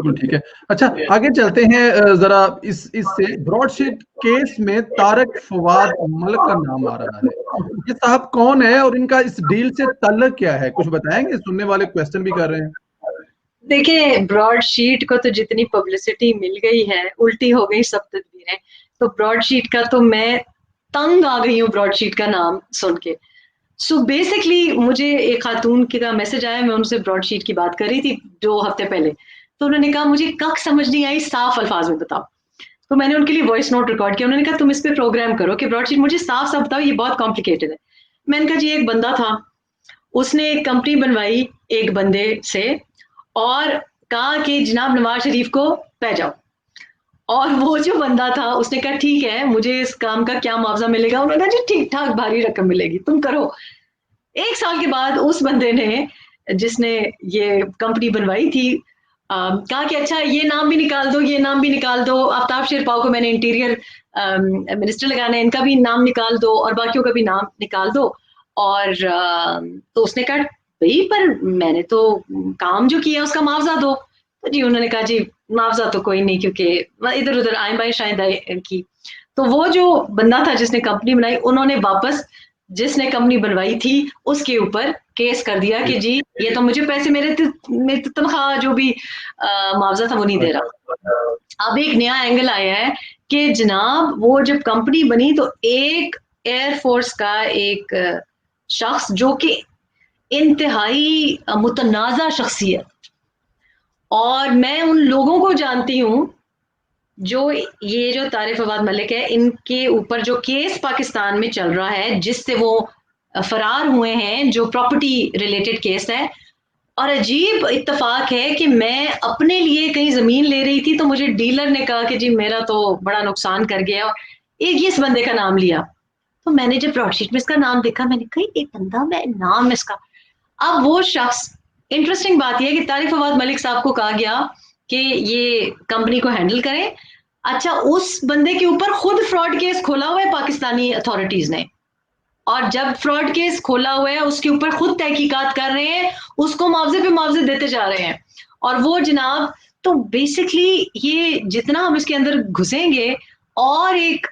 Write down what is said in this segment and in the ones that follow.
बिल्कुल ठीक है। अच्छा, आगे चलते हैं जरा इससे ब्रॉडशीट केस में तारिक फवाद मलिक का नाम आ रहा है। ये साहब कौन है और इनका इस डील से ताल्लुक क्या है? कुछ बताएंगे? सुनने वाले क्वेश्चन भी कर रहे हैं। देखिए, ब्रॉडशीट को तो जितनी पब्लिसिटी मिल गई है, उल्टी हो गई सब तदबीरें। तो ब्रॉडशीट का तो मैं तंग आ गई हूँ ब्रॉडशीट का नाम सुन के। सो बेसिकली मुझे एक खातून का मैसेज आया, मैं उनसे ब्रॉडशीट की बात कर रही थी 2 हफ्ते पहले। तो उन्होंने कहा मुझे कख समझ नहीं आई, साफ अल्फाज में बताओ। तो मैंने उनके लिए वॉइस नोट रिकॉर्ड किया। उन्होंने कहा तुम इस पे प्रोग्राम करो कि ब्रॉडशीट मुझे साफ साफ बताओ, ये बहुत कॉम्प्लिकेटेड है। मैंने कहा जी, एक बंदा था, उसने एक कंपनी बनवाई एक बंदे से और कहा कि जनाब नवाज शरीफ को पै जाओ। और वो जो बंदा था उसने कहा ठीक है, मुझे इस काम का क्या मुआवजा मिलेगा? उन्होंने कहा जी ठीक ठाक भारी रकम मिलेगी, तुम करो। 1 साल के बाद उस बंदे ने, जिसने ये कंपनी बनवाई थी, कहा कि अच्छा ये नाम भी निकाल दो, ये नाम भी निकाल दो, आफ्ताब शेरपाव को मैंने इंटीरियर मिनिस्टर लगाना है, इनका भी नाम निकाल दो और बाकियों का भी नाम निकाल दो। और तो उसने कहा भाई पर मैंने तो काम जो किया उसका मुआवजा दो। तो जी उन्होंने कहा जी मुआवजा तो कोई नहीं, क्योंकि इधर उधर आए बाई शायद की। तो वो जो बंदा था जिसने कंपनी बनाई, उन्होंने वापस जिसने कंपनी बनवाई थी उसके ऊपर केस कर दिया कि जी ये तो मुझे पैसे, मेरे तनख्वाह जो भी मुआवजा था वो नहीं दे रहा। अब एक नया एंगल आया है कि जनाब वो जब कंपनी बनी तो एक एयरफोर्स का एक शख्स जो कि इंतहाई मुतनाज़ा शख्सियत, और मैं उन लोगों को जानती हूँ जो ये जो तारिक फवाद मलिक है, इनके ऊपर जो केस पाकिस्तान में चल रहा है जिससे वो फरार हुए हैं, जो प्रॉपर्टी रिलेटेड केस है। और अजीब इत्तेफाक है कि मैं अपने लिए कहीं जमीन ले रही थी तो मुझे डीलर ने कहा कि जी मेरा तो बड़ा नुकसान कर गया, और एक इस बंदे का नाम लिया। तो मैंने जब ब्रॉडशीट में इसका नाम देखा, मैंने कहा एक बंदा, मैं नाम इसका। अब वो शख्स, इंटरेस्टिंग बात यह है कि तारिक फवाद मलिक साहब को कहा गया कि ये कंपनी को हैंडल करें। अच्छा, उस बंदे के ऊपर खुद फ्रॉड केस खोला हुआ है पाकिस्तानी अथॉरिटीज ने, और जब फ्रॉड केस खोला हुआ है उसके ऊपर खुद तहकीकात कर रहे हैं, उसको मुआवजे पे मुआवजे देते जा रहे हैं। और वो जनाब, तो बेसिकली ये जितना हम इसके अंदर घुसेंगे, और एक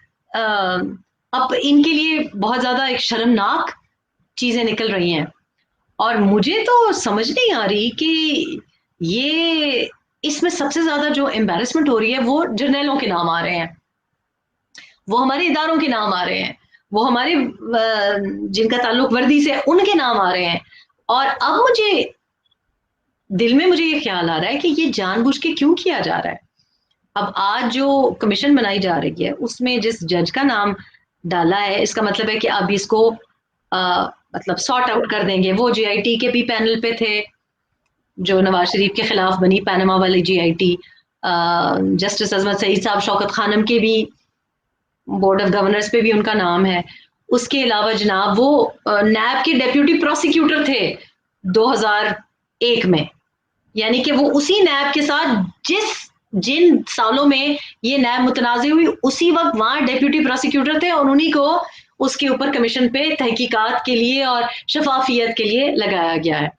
अब इनके लिए बहुत ज्यादा एक शर्मनाक चीजें निकल रही हैं। और मुझे तो समझ नहीं आ रही कि ये, इसमें सबसे ज्यादा जो एम्बेरसमेंट हो रही है वो जर्नैलों के नाम आ रहे हैं, वो हमारे इदारों के नाम आ रहे हैं, वो हमारे जिनका ताल्लुक वर्दी से उनके नाम आ रहे हैं। और अब मुझे ये ख्याल आ रहा है कि ये जानबूझ के क्यों किया जा रहा है। अब आज जो कमीशन बनाई जा रही है उसमें जिस जज का नाम डाला है, इसका मतलब है कि अब इसको मतलब सॉर्ट आउट कर देंगे। वो जीआईटी के भी पैनल पे थे, जो नवाज शरीफ के खिलाफ बनी पैनमा वाली जीआईटी, जस्टिस अजमत सईद साहब, शौकत खानम के भी बोर्ड ऑफ गवर्नर्स पे भी उनका नाम है। उसके अलावा जनाब वो नैब के डेप्यूटी प्रोसिक्यूटर थे 2001 में, यानी कि वो उसी नैब के साथ जिन सालों में ये नैब मुतनाज़ हुई उसी वक्त वहां डेप्यूटी प्रोसिक्यूटर थे, और उन्हीं को उसके ऊपर कमीशन पे तहकीकात के लिए और शफाफियत के लिए लगाया गया है।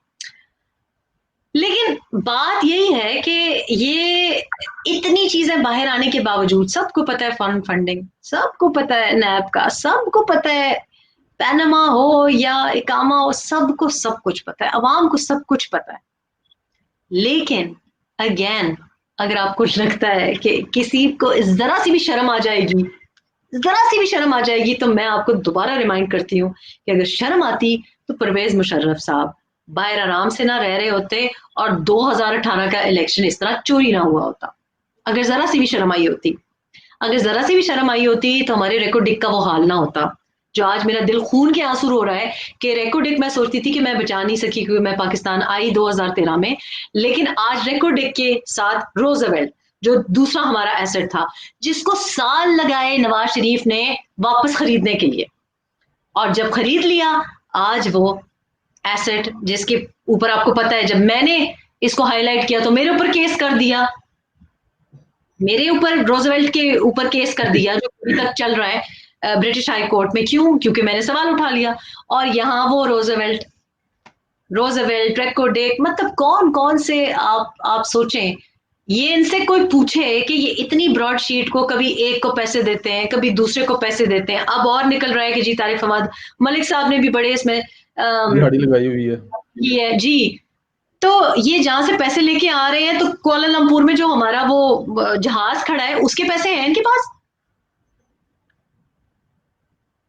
लेकिन बात यही है कि ये इतनी चीजें बाहर आने के बावजूद, सबको पता है फंडिंग, सबको पता है नैब का, सबको पता है पैनमा हो या इकामा हो, सबको सब कुछ पता है, अवाम को सब कुछ पता है। लेकिन अगेन, अगर आपको लगता है कि किसी को जरा सी भी शर्म आ जाएगी, जरा सी भी शर्म आ जाएगी, तो मैं आपको दोबारा रिमाइंड करती हूँ कि अगर शर्म आती तो परवेज मुशर्रफ साहब बाहर आराम से ना रह रहे होते और 2018 का इलेक्शन इस तरह चोरी ना हुआ होता। अगर जरा सी भी शर्म आई होती, अगर जरा सी भी शर्म आई होती तो हमारे रेको डिक का वो हाल ना होता, जो आज मेरा दिल खून के आंसू रो रहा है कि रेको डिक मैं सोचती थी कि मैं बचा नहीं सकी क्योंकि मैं पाकिस्तान आई 2013 में, लेकिन आज रेको डिक के साथ रोजवेल्ट जो दूसरा हमारा एसेट था, जिसको साल लगाए नवाज शरीफ ने वापस खरीदने के लिए, और जब खरीद लिया, आज वो एसेट जिसके ऊपर आपको पता है जब मैंने इसको हाईलाइट किया तो मेरे ऊपर केस कर दिया, मेरे ऊपर रोजवेल्ट के ऊपर केस कर दिया जो अभी तक चल रहा है ब्रिटिश हाई कोर्ट में। क्यों? क्योंकि मैंने सवाल उठा लिया। और यहाँ वो रोजवेल्ट रोजवेल्ट रेको डेक, मतलब कौन कौन से आप सोचें, ये इनसे कोई पूछे कि ये इतनी ब्रॉड शीट को कभी एक को पैसे देते हैं, कभी दूसरे को पैसे देते हैं। अब और निकल रहा है कि जी तारिक फवाद मलिक साहब ने भी बड़े इसमें दिहाड़ी लगाई हुई है। की है जी। तो ये जहां से पैसे लेके आ रहे हैं, तो कुआलालंपुर में जो हमारा वो जहाज खड़ा है, उसके पैसे हैं इनके पास,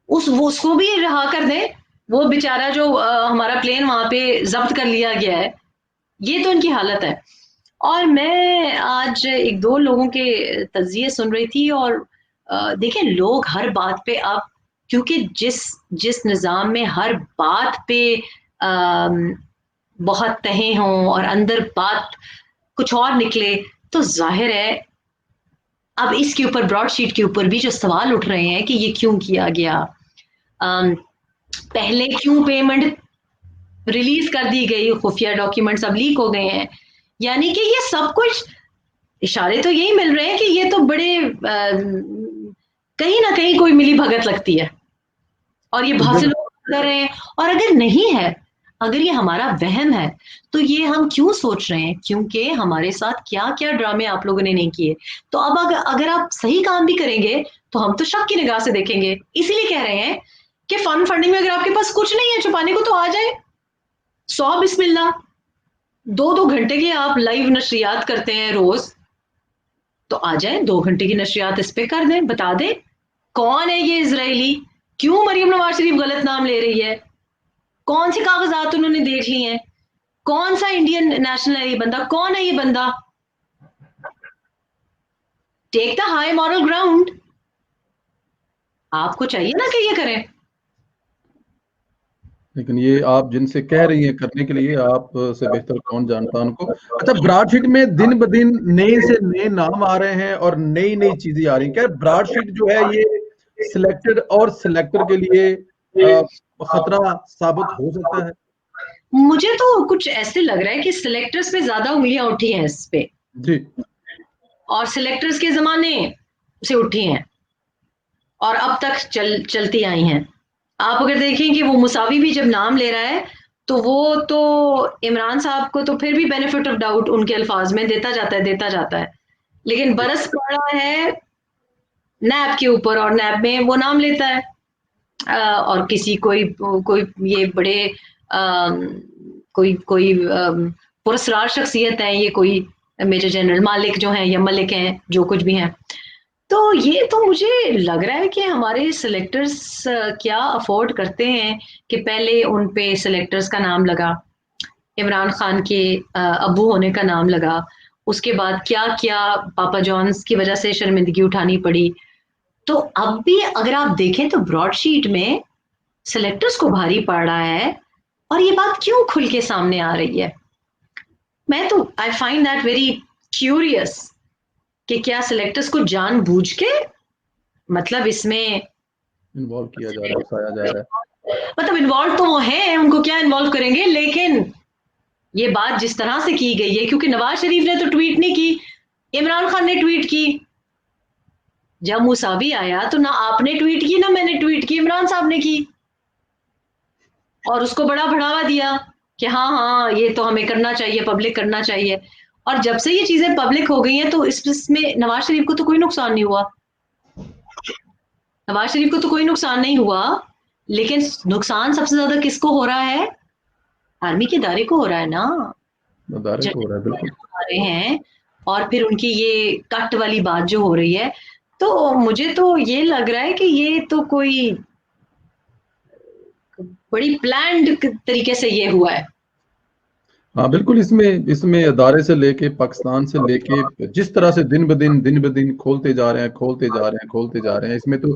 उसको भी रहा कर दें। वो बेचारा जो हमारा प्लेन वहां पे जब्त कर लिया गया है, ये तो इनकी हालत है। और मैं आज एक दो लोगों के तज्जिए सुन रही थी, और देखिए लोग हर बात पे अब, क्योंकि जिस जिस निज़ाम में हर बात पे बहुत तहे हों और अंदर बात कुछ और निकले, तो जाहिर है अब इसके ऊपर ब्रॉडशीट के ऊपर भी जो सवाल उठ रहे हैं कि ये क्यों किया गया, पहले क्यों पेमेंट रिलीज कर दी गई, खुफिया डॉक्यूमेंट्स अब लीक हो गए हैं। यानी कि ये सब कुछ इशारे तो यही मिल रहे हैं कि ये तो बड़े कहीं ना कहीं कोई मिली भगत लगती है, और ये बहुत से लोग कर रहे हैं। और अगर नहीं है, अगर ये हमारा वहम है, तो ये हम क्यों सोच रहे हैं? क्योंकि हमारे साथ क्या क्या ड्रामे आप लोगों ने नहीं किए। तो अब अगर आप सही काम भी करेंगे, तो हम तो शक की निगाह से देखेंगे। इसीलिए कह रहे हैं कि फंड फंडिंग में अगर आपके पास कुछ नहीं है छुपाने को, तो आ जाए, 100 बिस्मिल्लाह। 2-2 घंटे की आप लाइव नशरियात करते हैं रोज, तो आ जाए 2 घंटे की नशरियात इस पे कर दें, बता दें कौन है ये इजरायली, क्यों मरियम नवाज शरीफ गलत नाम ले रही है, कौन से कागजात उन्होंने देख लिए हैं, कौन सा इंडियन नेशनल है ये बंदा, कौन है ये बंदा। Take the high moral ground. आपको चाहिए ना कि ये करें। लेकिन ये आप जिनसे कह रही हैं करने के लिए, आप से बेहतर कौन जानता है उनको। अच्छा, ब्रॉडशीट में दिन ब दिन नए से नए नाम आ रहे हैं और नई नई चीजें आ रही हैं। क्या ब्रॉडशीट जो है ये सिलेक्टेड और सिलेक्टर के लिए खतरा साबित हो सकता है? मुझे तो कुछ ऐसे लग रहा है कि सिलेक्टर्स पे ज्यादा उंगलियां उठी हैं इस पे, जी, और सिलेक्टर्स के जमाने से उठी हैं और अब तक चलती आई हैं। आप अगर देखें कि वो मुसावी भी जब नाम ले रहा है, तो वो तो इमरान साहब को तो फिर भी बेनिफिट ऑफ डाउट उनके अल्फाज में देता जाता है, लेकिन बरस पड़ा है नैब के ऊपर, और नैब में वो नाम लेता है। और किसी कोई कोई ये बड़े कोई कोई पुरस्कार शख्सियत है, ये कोई मेजर जनरल मालिक जो हैं या मलिक हैं, जो कुछ भी हैं। तो ये तो मुझे लग रहा है कि हमारे सिलेक्टर्स क्या अफोर्ड करते हैं कि पहले उन पे सिलेक्टर्स का नाम लगा, इमरान खान के अबू होने का नाम लगा, उसके बाद क्या क्या पापा जॉन्स की वजह से शर्मिंदगी उठानी पड़ी। तो अब भी अगर आप देखें तो ब्रॉडशीट में सिलेक्टर्स को भारी पड़ रहा है, और ये बात क्यों खुल के सामने आ रही है? मैं तो I find that very curious कि क्या सिलेक्टर्स को जानबूझ के, मतलब इसमें इन्वॉल्व किया जा रहा है, उठाया जा रहा है। मतलब इन्वॉल्व तो वो हैं, उनको क्या इन्वॉल्व करेंगे, लेकिन ये बात जिस तरह से की गई है, क्योंकि नवाज शरीफ ने तो ट्वीट नहीं की, इमरान खान ने ट्वीट की। जब मुसावी आया तो ना आपने ट्वीट की ना मैंने ट्वीट की, इमरान साहब ने की, और उसको बड़ा बढ़ावा दिया कि हाँ हाँ ये तो हमें करना चाहिए, पब्लिक करना चाहिए। और जब से ये चीजें पब्लिक हो गई हैं, तो इसमें नवाज शरीफ को तो कोई नुकसान नहीं हुआ, नवाज शरीफ को तो कोई नुकसान नहीं हुआ। लेकिन नुकसान सबसे ज्यादा किसको हो रहा है? आर्मी के दायरे को हो रहा है ना, नदारे को हो रहा है, बिल्कुल। आ रहे हैं। और फिर उनकी ये कट वाली बात जो हो रही है, तो मुझे तो ये लग रहा है कि ये तो कोई बड़ी प्लान्ड तरीके से ये हुआ है। हाँ बिल्कुल, इसमें इसमें अदारे से लेके पाकिस्तान से लेके जिस तरह से दिन ब दिन खोलते जा रहे हैं, खोलते जा रहे हैं, इसमें तो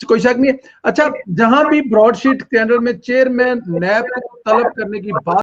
कोई शक नहीं है। अच्छा, जहां भी ब्रॉडशीट स्कैंडल में चेयरमैन नैब को तलब करने की बात